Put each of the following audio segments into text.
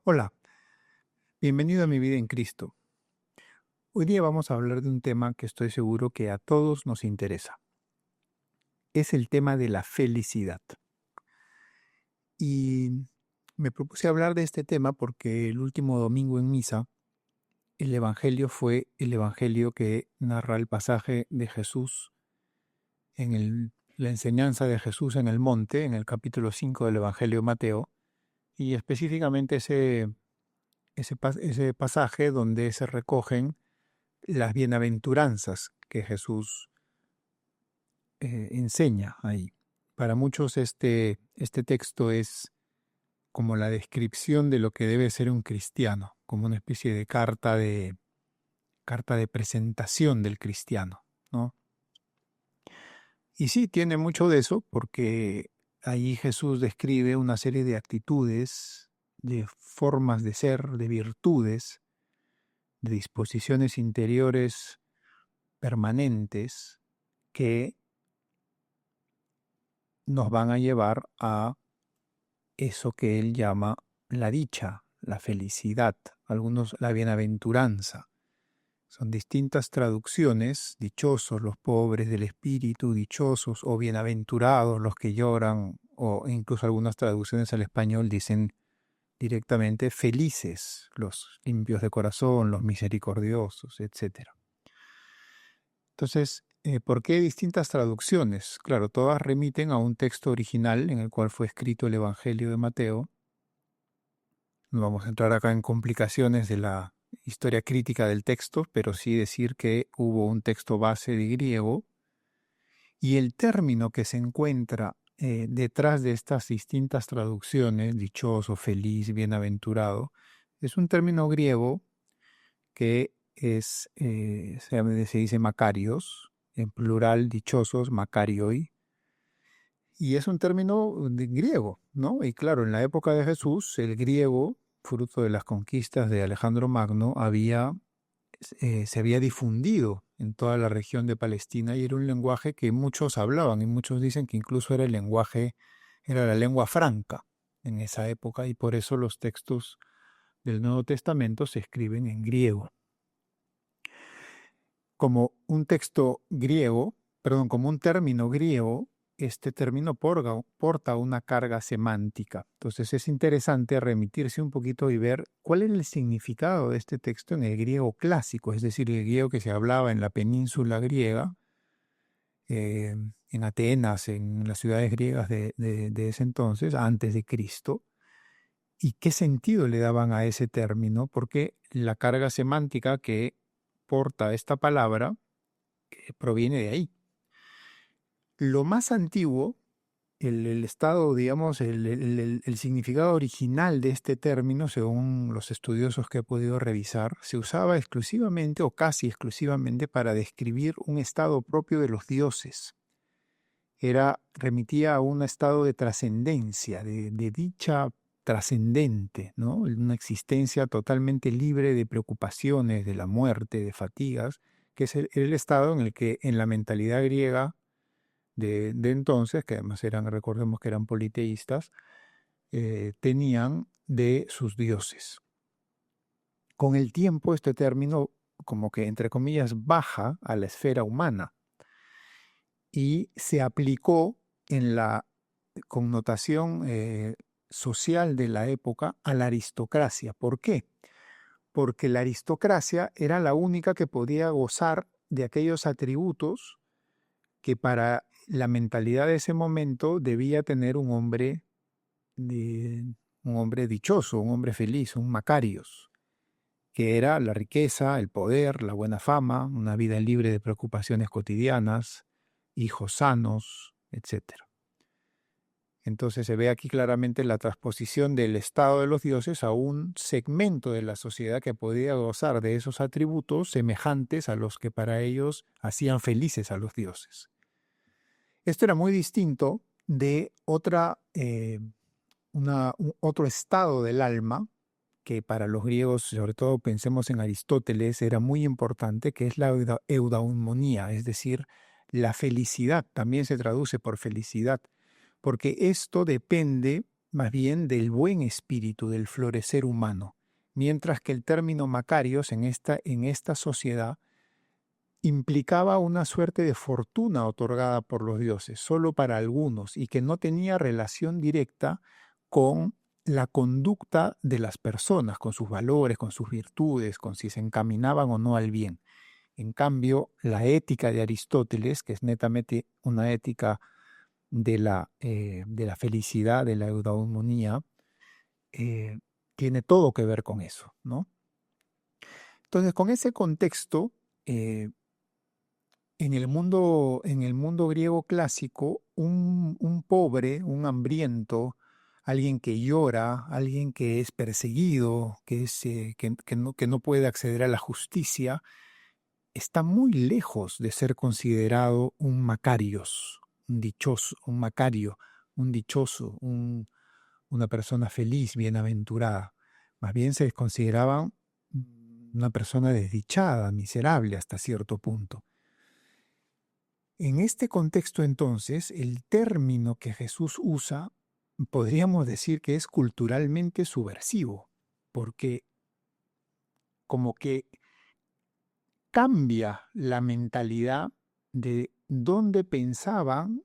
Hola, bienvenido a Mi Vida en Cristo. Hoy día vamos a hablar de un tema que estoy seguro que a todos nos interesa. Es el tema de la felicidad. Y me propuse hablar de este tema porque el último domingo en misa, el Evangelio fue el Evangelio que narra el pasaje de Jesús la enseñanza de Jesús en el monte, en el capítulo 5 del Evangelio de Mateo, y específicamente ese pasaje donde se recogen las bienaventuranzas que Jesús enseña ahí. Para muchos este texto es como la descripción de lo que debe ser un cristiano, como una especie de carta de presentación del cristiano, ¿no? Y sí, tiene mucho de eso, porque ahí Jesús describe una serie de actitudes, de formas de ser, de virtudes, de disposiciones interiores permanentes que nos van a llevar a eso que él llama la dicha, la felicidad, algunos la bienaventuranza. Son distintas traducciones: dichosos los pobres del espíritu, dichosos o bienaventurados los que lloran, o incluso algunas traducciones al español dicen directamente felices los limpios de corazón, los misericordiosos, etc. Entonces, ¿por qué distintas traducciones? Claro, todas remiten a un texto original en el cual fue escrito el Evangelio de Mateo. No vamos a entrar acá en complicaciones de la historia crítica del texto, pero sí decir que hubo un texto base de griego y el término que se encuentra detrás de estas distintas traducciones, dichoso, feliz, bienaventurado, es un término griego que se dice makarios, en plural dichosos, makarioi, y es un término griego, ¿no? Y claro, en la época de Jesús, el griego, fruto de las conquistas de Alejandro Magno, se había difundido en toda la región de Palestina y era un lenguaje que muchos hablaban y muchos dicen que incluso era la lengua franca en esa época, y por eso los textos del Nuevo Testamento se escriben en griego. Como un texto griego, perdón, como un término griego, este término porta una carga semántica. Entonces es interesante remitirse un poquito y ver cuál es el significado de este texto en el griego clásico, es decir, el griego que se hablaba en la península griega, en Atenas, en las ciudades griegas de ese entonces, antes de Cristo, y qué sentido le daban a ese término, porque la carga semántica que porta esta palabra proviene de ahí. Lo más antiguo, el estado, digamos, el significado original de este término, según los estudiosos que he podido revisar, se usaba exclusivamente o casi exclusivamente para describir un estado propio de los dioses. Remitía a un estado de trascendencia, de dicha trascendente, ¿no? Una existencia totalmente libre de preocupaciones, de la muerte, de fatigas, que es el estado en el que en la mentalidad griega de entonces, que además recordemos que eran politeístas, tenían de sus dioses. Con el tiempo este término, como que entre comillas, baja a la esfera humana y se aplicó en la connotación social de la época a la aristocracia. ¿Por qué? Porque la aristocracia era la única que podía gozar de aquellos atributos que para la mentalidad de ese momento debía tener un hombre dichoso, un hombre feliz, un Macarios, que era la riqueza, el poder, la buena fama, una vida libre de preocupaciones cotidianas, hijos sanos, etc. Entonces se ve aquí claramente la transposición del estado de los dioses a un segmento de la sociedad que podía gozar de esos atributos semejantes a los que para ellos hacían felices a los dioses. Esto era muy distinto de otro estado del alma que para los griegos, sobre todo pensemos en Aristóteles, era muy importante, que es la eudaimonía, es decir, la felicidad. También se traduce por felicidad, porque esto depende más bien del buen espíritu, del florecer humano, mientras que el término Macarios en esta sociedad implicaba una suerte de fortuna otorgada por los dioses, solo para algunos, y que no tenía relación directa con la conducta de las personas, con sus valores, con sus virtudes, con si se encaminaban o no al bien. En cambio, la ética de Aristóteles, que es netamente una ética de la felicidad, de la eudaimonia, eh, tiene todo que ver con eso, ¿no? Entonces, con ese contexto, eh, en el mundo griego clásico, un pobre, un hambriento, alguien que llora, alguien que es perseguido, que no puede acceder a la justicia, está muy lejos de ser considerado un Macarios, un dichoso, un Macario, un dichoso, una persona feliz, bienaventurada. Más bien se consideraba una persona desdichada, miserable hasta cierto punto. En este contexto, entonces, el término que Jesús usa podríamos decir que es culturalmente subversivo, porque como que cambia la mentalidad de dónde pensaban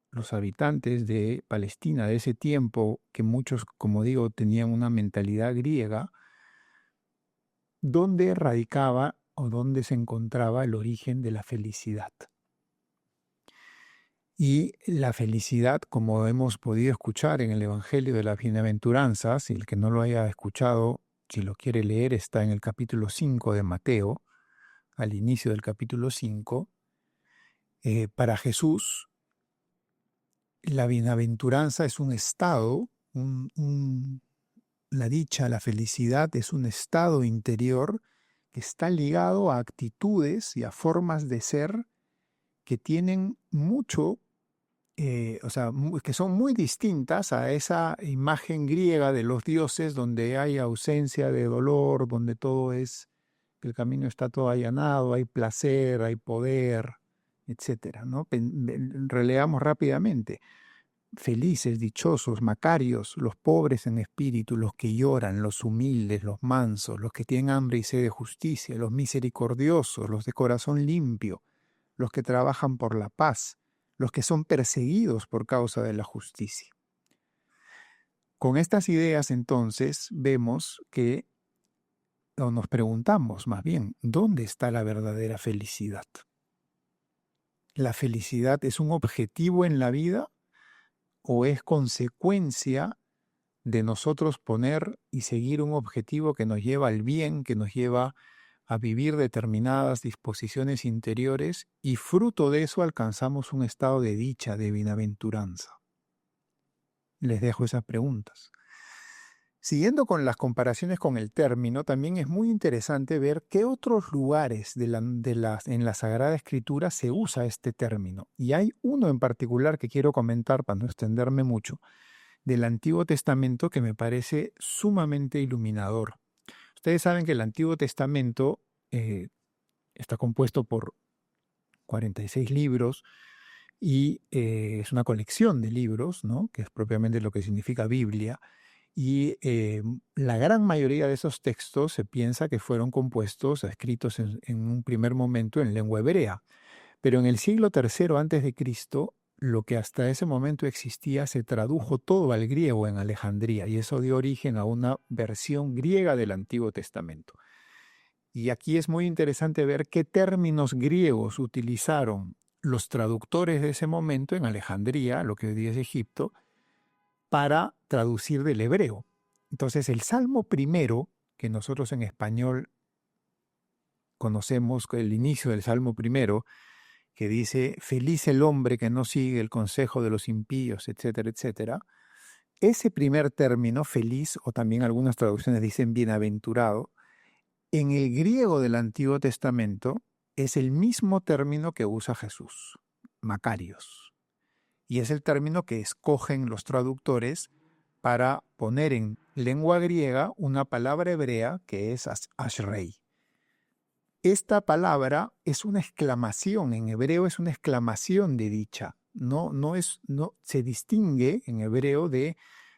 los habitantes de Palestina de ese tiempo, que muchos, como digo, tenían una mentalidad griega, dónde radicaba o dónde se encontraba el origen de la felicidad. Y la felicidad, como hemos podido escuchar en el Evangelio de las Bienaventuranzas, y el que no lo haya escuchado, si lo quiere leer, está en el capítulo 5 de Mateo, al inicio del capítulo 5, para Jesús, la bienaventuranza es un estado, la dicha, la felicidad es un estado interior que está ligado a actitudes y a formas de ser que tienen mucho, que son muy distintas a esa imagen griega de los dioses donde hay ausencia de dolor, donde el camino está todo allanado, hay placer, hay poder, etcétera, ¿no? Releamos rápidamente. Felices, dichosos, macarios, los pobres en espíritu, los que lloran, los humildes, los mansos, los que tienen hambre y sed de justicia, los misericordiosos, los de corazón limpio, los que trabajan por la paz, los que son perseguidos por causa de la justicia. Con estas ideas, entonces, vemos que, o nos preguntamos más bien, ¿dónde está la verdadera felicidad? ¿La felicidad es un objetivo en la vida o es consecuencia de nosotros poner y seguir un objetivo que nos lleva al bien, que nos lleva a vivir determinadas disposiciones interiores y fruto de eso alcanzamos un estado de dicha, de bienaventuranza? Les dejo esas preguntas. Siguiendo con las comparaciones con el término, también es muy interesante ver qué otros lugares en la Sagrada Escritura se usa este término. Y hay uno en particular que quiero comentar para no extenderme mucho, del Antiguo Testamento, que me parece sumamente iluminador. Ustedes saben que el Antiguo Testamento está compuesto por 46 libros y es una colección de libros, ¿no? Que es propiamente lo que significa Biblia. Y la gran mayoría de esos textos se piensa que fueron compuestos, escritos en un primer momento en lengua hebrea. Pero en el siglo III antes de Cristo, lo que hasta ese momento existía se tradujo todo al griego en Alejandría y eso dio origen a una versión griega del Antiguo Testamento. Y aquí es muy interesante ver qué términos griegos utilizaron los traductores de ese momento en Alejandría, lo que hoy día es Egipto, para traducir del hebreo. Entonces, el Salmo primero, que nosotros en español conocemos, el inicio del Salmo primero, que dice, feliz el hombre que no sigue el consejo de los impíos, etcétera, etcétera. Ese primer término, feliz, o también algunas traducciones dicen bienaventurado, en el griego del Antiguo Testamento es el mismo término que usa Jesús, Macarios. Y es el término que escogen los traductores para poner en lengua griega una palabra hebrea que es ashrei. Esta palabra es una exclamación, en hebreo es una exclamación de dicha. No se distingue en hebreo de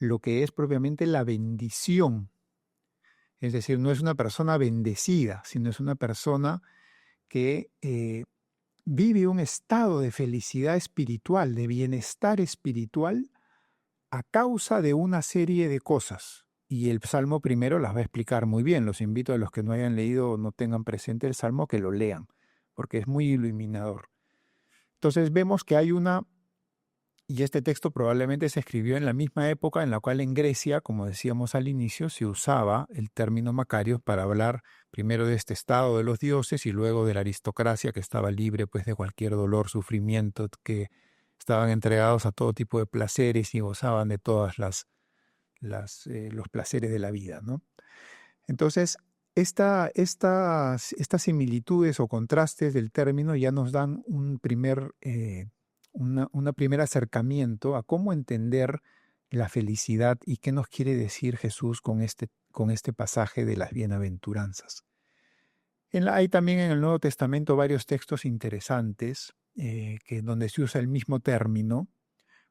lo que es propiamente la bendición. Es decir, no es una persona bendecida, sino es una persona que vive un estado de felicidad espiritual, de bienestar espiritual, a causa de una serie de cosas. Y el Salmo primero las va a explicar muy bien. Los invito a los que no hayan leído o no tengan presente el Salmo que lo lean, porque es muy iluminador. Entonces vemos que hay una, y este texto probablemente se escribió en la misma época en la cual en Grecia, como decíamos al inicio, se usaba el término Macarios para hablar primero de este estado de los dioses y luego de la aristocracia que estaba libre pues de cualquier dolor, sufrimiento, que estaban entregados a todo tipo de placeres y gozaban de todas los placeres de la vida, ¿no? Entonces, estas similitudes o contrastes del término ya nos dan una primer acercamiento a cómo entender la felicidad y qué nos quiere decir Jesús con este pasaje de las bienaventuranzas. Hay también en el Nuevo Testamento varios textos interesantes donde se usa el mismo término.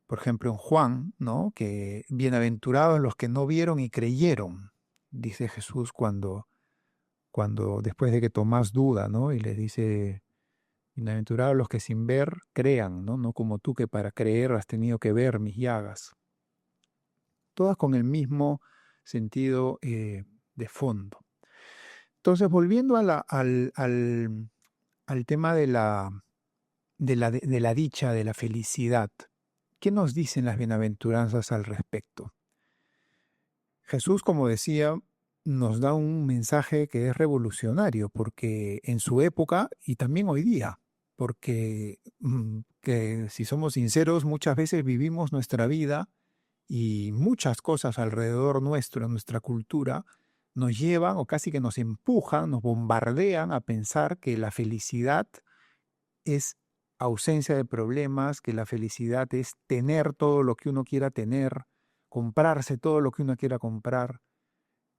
Por ejemplo, en Juan, ¿no? Que bienaventurados los que no vieron y creyeron, dice Jesús cuando después de que Tomás duda, ¿no? Y les dice, bienaventurados los que sin ver crean, ¿no? No como tú que para creer has tenido que ver mis llagas. Todas con el mismo sentido de fondo. Entonces, volviendo al tema de la dicha, de la felicidad, ¿qué nos dicen las bienaventuranzas al respecto? Jesús, como decía, nos da un mensaje que es revolucionario, porque en su época y también hoy día, porque que si somos sinceros, muchas veces vivimos nuestra vida y muchas cosas alrededor nuestro, en nuestra cultura, nos llevan o casi que nos empujan, nos bombardean a pensar que la felicidad es ausencia de problemas, que la felicidad es tener todo lo que uno quiera tener, comprarse todo lo que uno quiera comprar,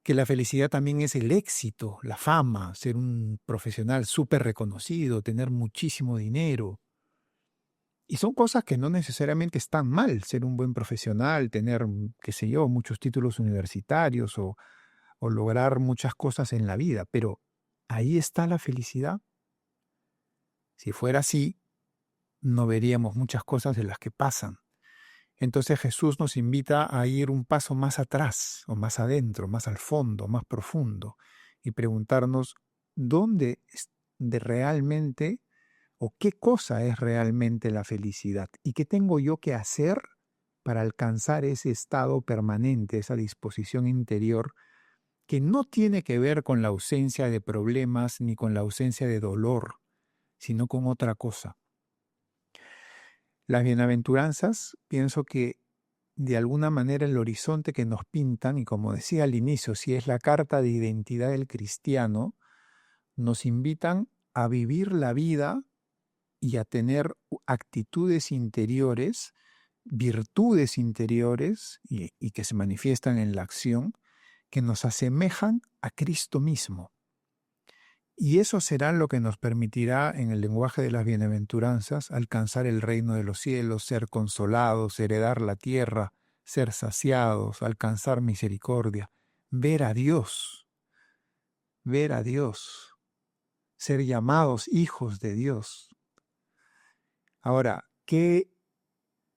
que la felicidad también es el éxito, la fama, ser un profesional súper reconocido, tener muchísimo dinero. Y son cosas que no necesariamente están mal, ser un buen profesional, tener, qué sé yo, muchos títulos universitarios o lograr muchas cosas en la vida, pero ¿ahí está la felicidad? Si fuera así, no veríamos muchas cosas de las que pasan. Entonces Jesús nos invita a ir un paso más atrás, o más adentro, más al fondo, más profundo, y preguntarnos dónde es de realmente o qué cosa es realmente la felicidad y qué tengo yo que hacer para alcanzar ese estado permanente, esa disposición interior que no tiene que ver con la ausencia de problemas ni con la ausencia de dolor, sino con otra cosa. Las bienaventuranzas, pienso que de alguna manera el horizonte que nos pintan, y como decía al inicio, si es la carta de identidad del cristiano, nos invitan a vivir la vida y a tener actitudes interiores, virtudes interiores y que se manifiestan en la acción, que nos asemejan a Cristo mismo. Y eso será lo que nos permitirá, en el lenguaje de las bienaventuranzas, alcanzar el reino de los cielos, ser consolados, heredar la tierra, ser saciados, alcanzar misericordia, ver a Dios, ser llamados hijos de Dios. Ahora,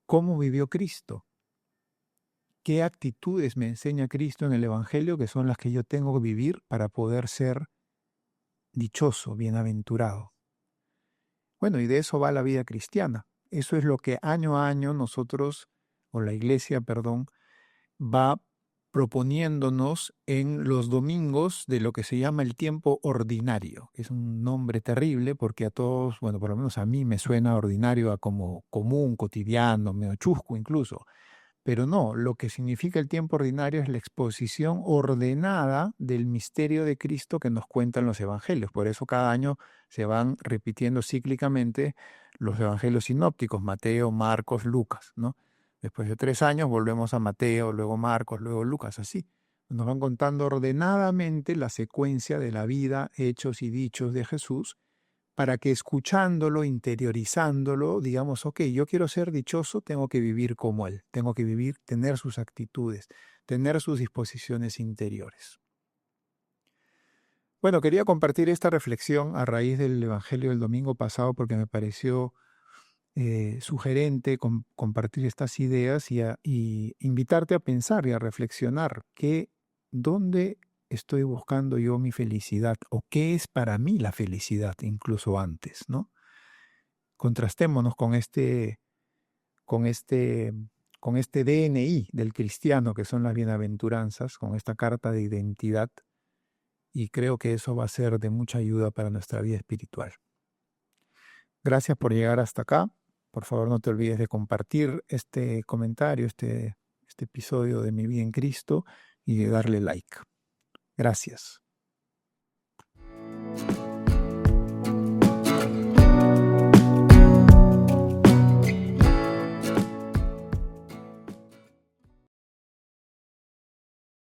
¿cómo vivió Cristo? ¿Qué actitudes me enseña Cristo en el Evangelio que son las que yo tengo que vivir para poder ser dichoso, bienaventurado? Bueno, y de eso va la vida cristiana. Eso es lo que año a año nosotros, o la iglesia, perdón, va proponiéndonos en los domingos de lo que se llama el tiempo ordinario. Es un nombre terrible porque a todos, bueno, por lo menos a mí me suena ordinario a como común, cotidiano, medio chusco incluso. Pero no, lo que significa el tiempo ordinario es la exposición ordenada del misterio de Cristo que nos cuentan los evangelios. Por eso cada año se van repitiendo cíclicamente los evangelios sinópticos, Mateo, Marcos, Lucas, ¿no? Después de 3 años volvemos a Mateo, luego Marcos, luego Lucas, así. Nos van contando ordenadamente la secuencia de la vida, hechos y dichos de Jesús para que escuchándolo, interiorizándolo, digamos, ok, yo quiero ser dichoso, tengo que vivir como Él, tengo que vivir, tener sus actitudes, tener sus disposiciones interiores. Bueno, quería compartir esta reflexión a raíz del Evangelio del domingo pasado porque me pareció sugerente compartir estas ideas y invitarte a pensar y a reflexionar dónde estoy buscando yo mi felicidad o qué es para mí la felicidad incluso antes, ¿no? Contrastémonos con este, con este DNI del cristiano que son las bienaventuranzas, con esta carta de identidad y creo que eso va a ser de mucha ayuda para nuestra vida espiritual. Gracias por llegar hasta acá. Por favor, no te olvides de compartir este comentario, este episodio de Mi Vida en Cristo y de darle like. Gracias.